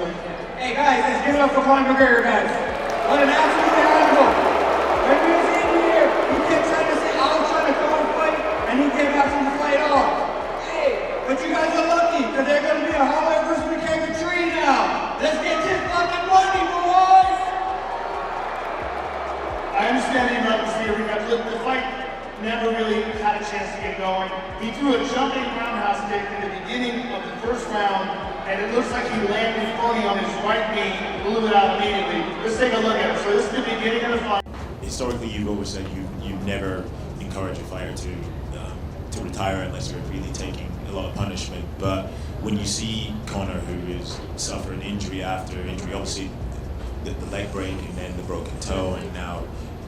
Hey guys, let's give it up for Conor McGregor, guys. What an absolute animal. When he was in here, he kept trying to say, I was trying to call a fight, and he came out from the fight off. Hey, but you guys are lucky, because they're going to be a Holloway versus McGregor 3 now. Let's get this fucking money, boys! I understand that you'd like to see a rematch. Look, the fight never really had a chance to get going. He threw a jumping roundhouse kick in the beginning of the first round, and it looks like he landed funny on his right knee, blew it out immediately. Let's take a look at it. So this is the beginning of the fight. Historically, you've always said you never encourage a fighter to retire unless you're really taking a lot of punishment. But when you see Conor, who is suffering injury after injury, obviously the leg break and then the broken toe, and now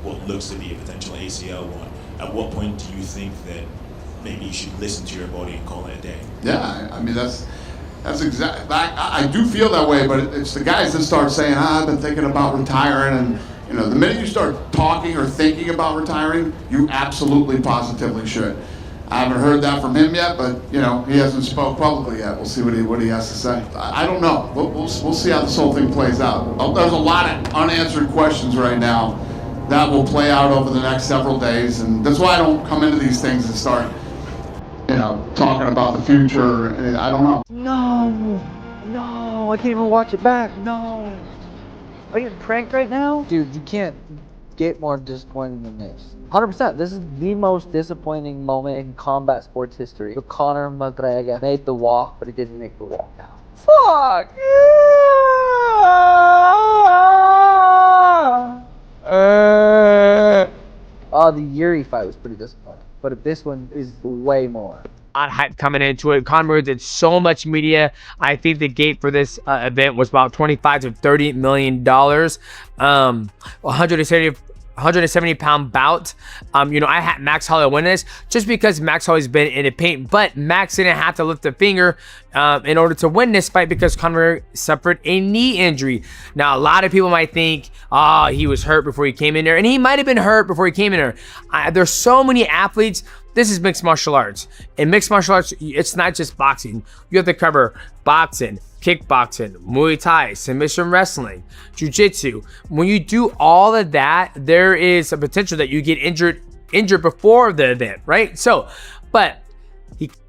what looks to be a potential ACL one, at what point do you think that maybe you should listen to your body and call it a day? Yeah, I mean that's exactly. I do feel that way, but it's the guys that start saying, I've been thinking about retiring, and the minute you start talking or thinking about retiring, you absolutely, positively should. I haven't heard that from him yet, but he hasn't spoke publicly yet. We'll see what he has to say. I don't know. We'll see how this whole thing plays out. There's a lot of unanswered questions right now that will play out over the next several days, and that's why I don't come into these things and start talking about the future. I don't know. No, I can't even watch it back. No. Are you getting pranked right now? Dude, you can't get more disappointing than this. 100%. This is the most disappointing moment in combat sports history. So Conor McGregor made the walk, but he didn't make the walk out. Fuck! Oh, the Yuri fight was pretty disappointing. But this one is way more. On hype coming into it. Conor did so much media. I think the gate for this event was about $25 to $30 million. 170-pound bout. I had Max Holloway win this just because Max Holloway's been in the paint, but Max didn't have to lift a finger in order to win this fight because Conor suffered a knee injury. Now, a lot of people might think, he was hurt before he came in there, and he might have been hurt before he came in there. There's so many athletes. This is mixed martial arts. In mixed martial arts, it's not just boxing. You have to cover boxing, kickboxing, Muay Thai, submission wrestling, jiu-jitsu. When you do all of that, there is a potential that you get injured before the event, right? So, but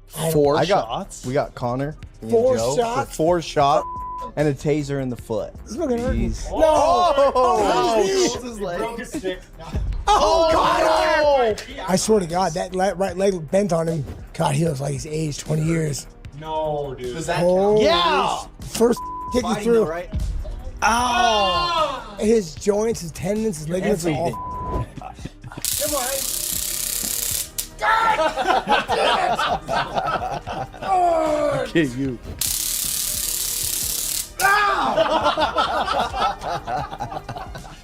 Four shots. We got Conor. Four Joe shots? for 4 shots and a taser in the foot. This is gonna hurt. Jeez. No! Broke his stick. Oh, Conor! I swear to God, that right leg bent on him. God, he looks like he's aged 20 years. No, dude. Does that Oh, count? yeah! First kick you through. Right? Oh! His joints, his tendons, his ligaments are all. Come on. Okay, you.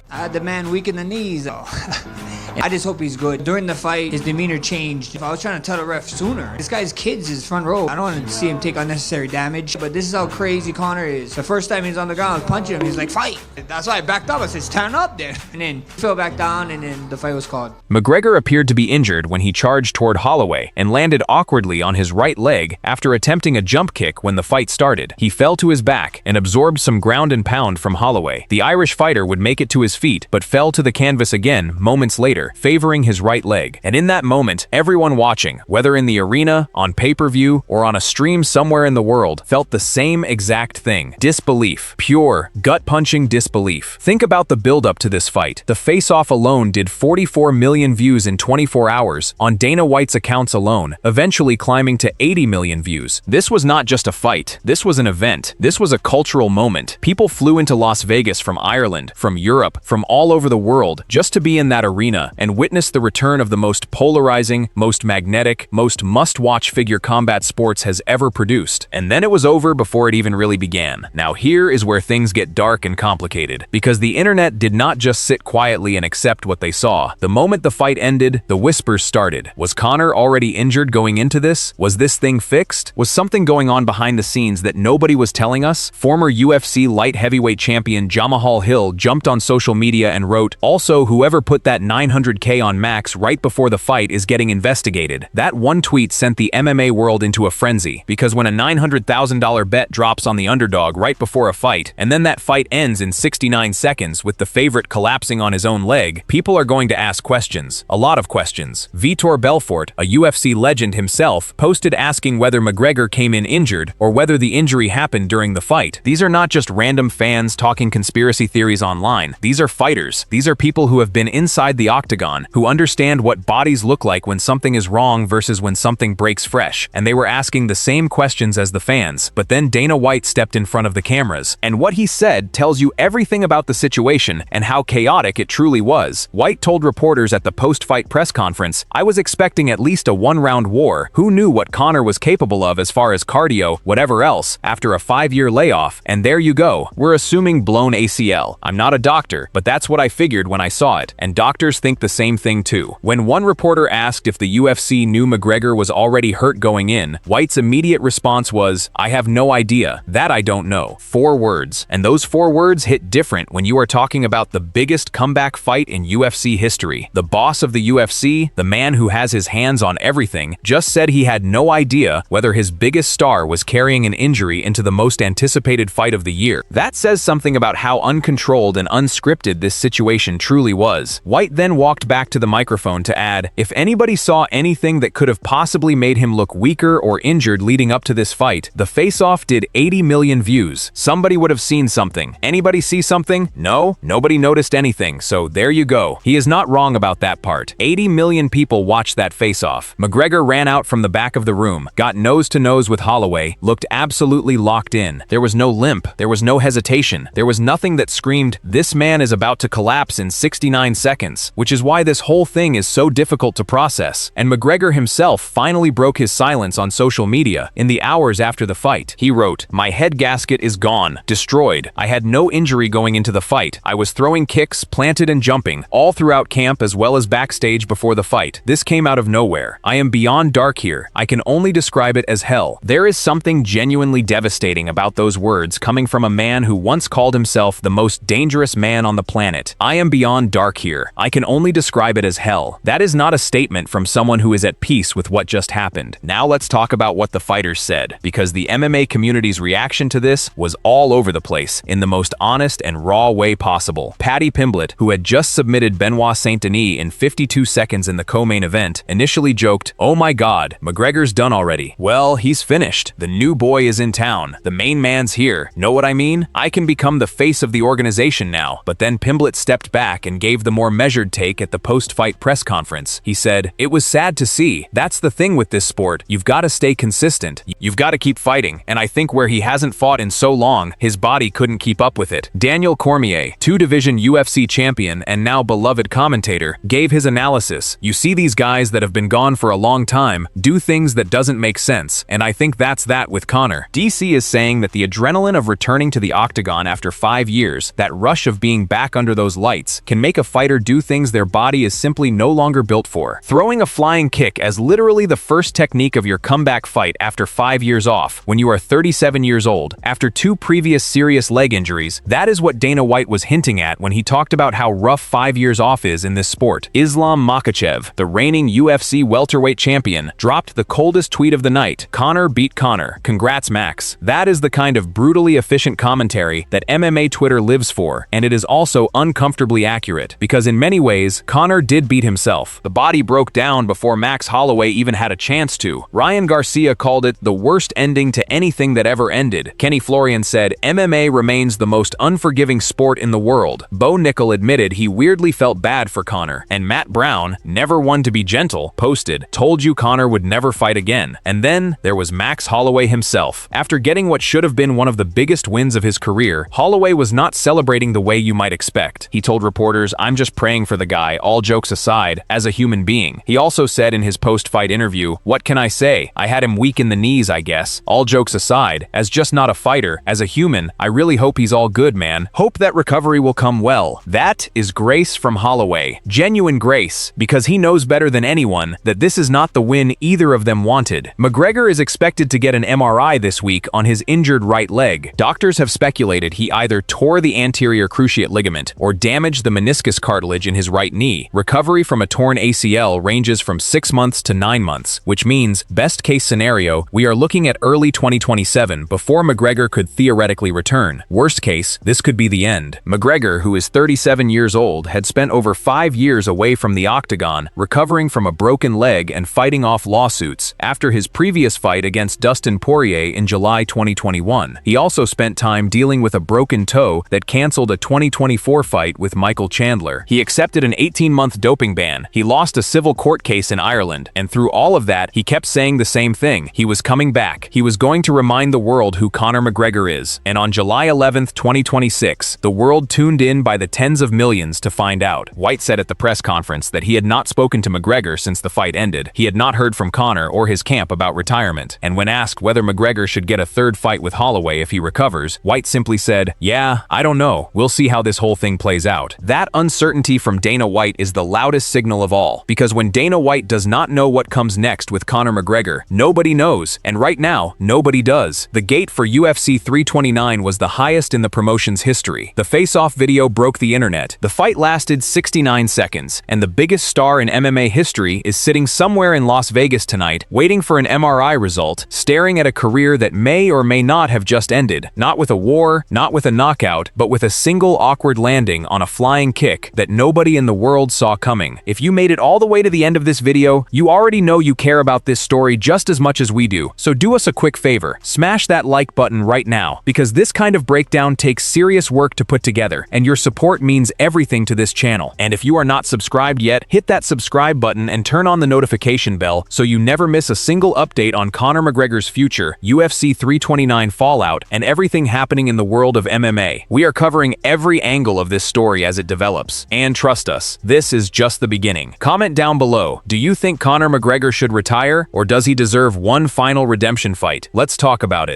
I had the man weak in the knees. I just hope he's good. During the fight, his demeanor changed. If I was trying to tell the ref sooner, this guy's kids is front row. I don't want to see him take unnecessary damage, but this is how crazy Conor is. The first time he's on the ground, I was punching him. He's like, fight. That's why I backed up. I said, stand up there. And then fell back down, and then the fight was called. McGregor appeared to be injured when he charged toward Holloway and landed awkwardly on his right leg after attempting a jump kick when the fight started. He fell to his back and absorbed some ground and pound from Holloway. The Irish fighter would make it to his feet, but fell to the canvas again moments later, favoring his right leg. And in that moment, everyone watching, whether in the arena, on pay-per-view, or on a stream somewhere in the world, felt the same exact thing. Disbelief. Pure, gut-punching disbelief. Think about the build-up to this fight. The face-off alone did 44 million views in 24 hours on Dana White's accounts alone, eventually climbing to 80 million views. This was not just a fight. This was an event. This was a cultural moment. People flew into Las Vegas from Ireland, from Europe, from all over the world, just to be in that arena and witness the return of the most polarizing, most magnetic, most must-watch figure combat sports has ever produced. And then it was over before it even really began. Now here is where things get dark and complicated, because the internet did not just sit quietly and accept what they saw. The moment the fight ended, the whispers started. Was Conor already injured going into this? Was this thing fixed? Was something going on behind the scenes that nobody was telling us? Former UFC light heavyweight champion Jamahal Hill jumped on social media and wrote, "Also, whoever put that $900 $900K on Max right before the fight is getting investigated. That one tweet sent the MMA world into a frenzy, because when a $900,000 bet drops on the underdog right before a fight, and then that fight ends in 69 seconds with the favorite collapsing on his own leg, people are going to ask questions. A lot of questions. Vitor Belfort, a UFC legend himself, posted asking whether McGregor came in injured or whether the injury happened during the fight. These are not just random fans talking conspiracy theories online. These are fighters. These are people who have been inside the octagon, who understand what bodies look like when something is wrong versus when something breaks fresh. And they were asking the same questions as the fans. But then Dana White stepped in front of the cameras. And what he said tells you everything about the situation and how chaotic it truly was. White told reporters at the post-fight press conference, "I was expecting at least a one-round war. Who knew what Conor was capable of as far as cardio, whatever else, after a 5-year layoff? And there you go. We're assuming blown ACL. I'm not a doctor, but that's what I figured when I saw it. And doctors think the same thing too." When one reporter asked if the UFC knew McGregor was already hurt going in, White's immediate response was, "I have no idea. That I don't know." 4 words. And those 4 words hit different when you are talking about the biggest comeback fight in UFC history. The boss of the UFC, the man who has his hands on everything, just said he had no idea whether his biggest star was carrying an injury into the most anticipated fight of the year. That says something about how uncontrolled and unscripted this situation truly was. White then walked back to the microphone to add, "If anybody saw anything that could have possibly made him look weaker or injured leading up to this fight, the face-off did 80 million views. Somebody would have seen something. Anybody see something? No? Nobody noticed anything, so there you go." He is not wrong about that part. 80 million people watched that face-off. McGregor ran out from the back of the room, got nose-to-nose with Holloway, looked absolutely locked in. There was no limp. There was no hesitation. There was nothing that screamed, "This man is about to collapse in 69 seconds," which is why this whole thing is so difficult to process. And McGregor himself finally broke his silence on social media in the hours after the fight. He wrote, "My head gasket is gone, destroyed. I had no injury going into the fight. I was throwing kicks, planted and jumping, all throughout camp as well as backstage before the fight. This came out of nowhere. I am beyond dark here. I can only describe it as hell." There is something genuinely devastating about those words coming from a man who once called himself the most dangerous man on the planet. "I am beyond dark here. I can only describe it as hell." That is not a statement from someone who is at peace with what just happened. Now let's talk about what the fighters said, because the MMA community's reaction to this was all over the place in the most honest and raw way possible. Paddy Pimblett, who had just submitted Benoit Saint Denis in 52 seconds in the co-main event, initially joked, "Oh my god, McGregor's done already. Well, he's finished. The new boy is in town. The main man's here. Know what I mean? I can become the face of the organization now." But then Pimblett stepped back and gave the more measured take at the post-fight press conference. He said, "It was sad to see. That's the thing with this sport. You've got to stay consistent. You've got to keep fighting. And I think where he hasn't fought in so long, his body couldn't keep up with it." Daniel Cormier, 2-division UFC champion and now beloved commentator, gave his analysis. "You see these guys that have been gone for a long time do things that doesn't make sense, and I think that's that with Conor." DC is saying that the adrenaline of returning to the octagon after 5 years, that rush of being back under those lights, can make a fighter do things their body is simply no longer built for. Throwing a flying kick as literally the first technique of your comeback fight after 5 years off, when you are 37 years old, after 2 previous serious leg injuries, that is what Dana White was hinting at when he talked about how rough 5 years off is in this sport. Islam Makhachev, the reigning UFC welterweight champion, dropped the coldest tweet of the night. "Conor beat Conor. Congrats, Max." That is the kind of brutally efficient commentary that MMA Twitter lives for, and it is also uncomfortably accurate, because in many ways, Conor did beat himself. The body broke down before Max Holloway even had a chance to. Ryan Garcia called it the worst ending to anything that ever ended. Kenny Florian said, "MMA remains the most unforgiving sport in the world." Bo Nickel admitted he weirdly felt bad for Conor. And Matt Brown, never one to be gentle, posted, "Told you Conor would never fight again." And then there was Max Holloway himself. After getting what should have been one of the biggest wins of his career, Holloway was not celebrating the way you might expect. He told reporters, "I'm just praying for the guy, all jokes aside, as a human being." He also said in his post-fight interview, "What can I say? I had him weak in the knees, I guess. All jokes aside, as just not a fighter, as a human, I really hope he's all good, man. Hope that recovery will come well." That is grace from Holloway. Genuine grace, because he knows better than anyone that this is not the win either of them wanted. McGregor is expected to get an MRI this week on his injured right leg. Doctors have speculated he either tore the anterior cruciate ligament or damaged the meniscus cartilage in his right right knee. Recovery from a torn ACL ranges from 6 months to 9 months, which means, best case scenario, we are looking at early 2027 before McGregor could theoretically return. Worst case, this could be the end. McGregor, who is 37 years old, had spent over 5 years away from the octagon, recovering from a broken leg and fighting off lawsuits after his previous fight against Dustin Poirier in July 2021. He also spent time dealing with a broken toe that canceled a 2024 fight with Michael Chandler. He accepted an 18-month doping ban. He lost a civil court case in Ireland, and through all of that, he kept saying the same thing. He was coming back. He was going to remind the world who Conor McGregor is. And on July 11th, 2026, the world tuned in by the tens of millions to find out. White said at the press conference that he had not spoken to McGregor since the fight ended. He had not heard from Conor or his camp about retirement. And when asked whether McGregor should get a third fight with Holloway if he recovers, White simply said, "Yeah, I don't know. We'll see how this whole thing plays out." That uncertainty from Dana White is the loudest signal of all, because when Dana White does not know what comes next with Conor McGregor, nobody knows, and right now, nobody does. The gate for UFC 329 was the highest in the promotion's history. The face-off video broke the internet. The fight lasted 69 seconds, and the biggest star in MMA history is sitting somewhere in Las Vegas tonight, waiting for an MRI result, staring at a career that may or may not have just ended, not with a war, not with a knockout, but with a single awkward landing on a flying kick that nobody in the world saw coming. If you made it all the way to the end of this video, you already know you care about this story just as much as we do. So do us a quick favor, smash that like button right now, because this kind of breakdown takes serious work to put together, and your support means everything to this channel. And if you are not subscribed yet, hit that subscribe button and turn on the notification bell so you never miss a single update on Conor McGregor's future, UFC 329 fallout, and everything happening in the world of MMA. We are covering every angle of this story as it develops. And trust us, this is just the beginning. Comment down below, do you think Conor McGregor should retire, or does he deserve one final redemption fight? Let's talk about it.